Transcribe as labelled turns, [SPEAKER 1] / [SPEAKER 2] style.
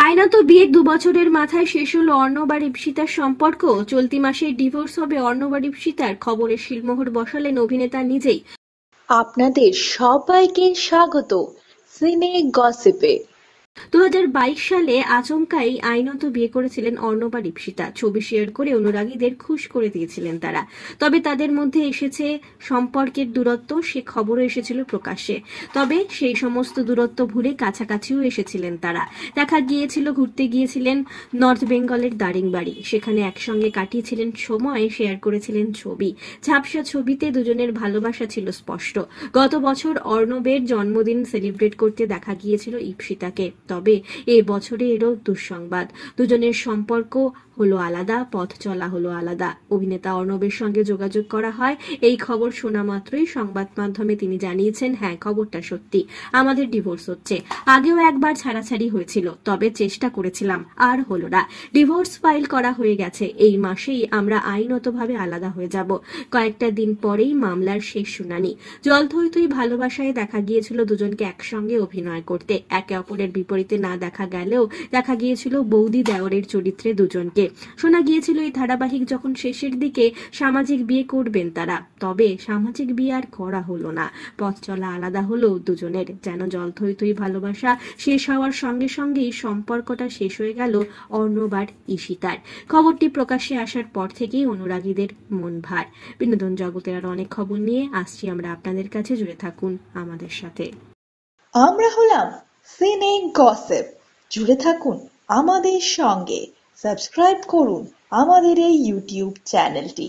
[SPEAKER 1] আইনত বিয়ের 2 বছরের মাথায় শেষ হলো অর্ণব আর ইপ্সিতার সম্পর্ক। চলতি মাসে ডিভোর্স হবে অর্ণব আর ইপ্সিতার। খবরের শিলমোহর বসালেন অভিনেতা নিজেই।
[SPEAKER 2] আপনাদের সবাইকে স্বাগত সিনে গসিপে।
[SPEAKER 1] 2022 সালে আচমকাই আইনত বিয়ে করেছিলেন অর্ণব আর ইপ্সিতা। ছবি শেয়ার করে অনুরাগীদের খুশ করে দিয়েছিলেন তারা। তবে তাদের মধ্যে এসেছে সম্পর্কের দূরত্ব, সে খবরও এসেছিল প্রকাশ্যে। তবে সেই সমস্ত দূরত্ব ভুলে কাছাকাছিও এসেছিলেন তারা। দেখা গিয়েছিল ঘুরতে গিয়েছিলেন নর্থ বেঙ্গলের দারিংবাড়ি। সেখানে একসঙ্গে কাটিয়েছিলেন সময়, শেয়ার করেছিলেন ছবি। ঝাপসা ছবিতে দুজনের ভালোবাসা ছিল স্পষ্ট। গত বছর অর্ণবের জন্মদিন সেলিব্রেট করতে দেখা গিয়েছিল ইপ্সিতাকে। তবে এ বছরে এলো দুঃসংবাদ। দুজনের সম্পর্ক হলো আলাদা, পথ চলা হলো আলাদা। অভিনেতা অর্ণবের সঙ্গে যোগাযোগ করা হয়। এই খবর শোনা মাত্রই সংবাদ মাধ্যমে তিনি জানিয়েছেন, হ্যাঁ, খবরটা সত্যি, আমাদের ডিভোর্স হচ্ছে। আগেও একবার ছাড়াছাড়ি হয়েছিল, তবে চেষ্টা করেছিলাম, আর হলো না। ডিভোর্স ফাইল করা হয়ে গেছে। এই মাসেই আমরা আইনতভাবে আলাদা হয়ে যাব। কয়েকটা দিন পরেই মামলার শেষ শুনানি। জলথইথই ভালোবাসায় দেখা গিয়েছিল দুজনকে একসঙ্গে অভিনয় করতে। একে অপরের বিপরীতে না দেখা গেলেও দেখা গিয়েছিল বৌদি দেওরের চরিত্রে দুজনকে। শোনা গিয়েছিল এই ধারাবাহিক যখন শেষের দিকে সামাজিক বিয়ে করবেন তারা। তবে সামাজিক বিয়ে আর করা হলো না। পথ চলা আলাদা হলো দুজনের। যেন জলথইথই ভালোবাসা শেষ হওয়ার সঙ্গে সঙ্গেই সম্পর্কটা শেষ হয়ে গেল অর্ণব আর ইশিতার। খবরটি প্রকাশ্যে আসার পর থেকেই অনুরাগীদের মন ভার। বিনোদন জগতের আর অনেক খবর নিয়ে আসছি আমরা আপনাদের কাছে। জুড়ে থাকুন আমাদের সাথে।
[SPEAKER 2] আমরা হলাম সিনে গসিপ। জুড়ে থাকুন আমাদের সঙ্গে। সাবস্ক্রাইব করুন আমাদের এই ইউটিউব চ্যানেলটি।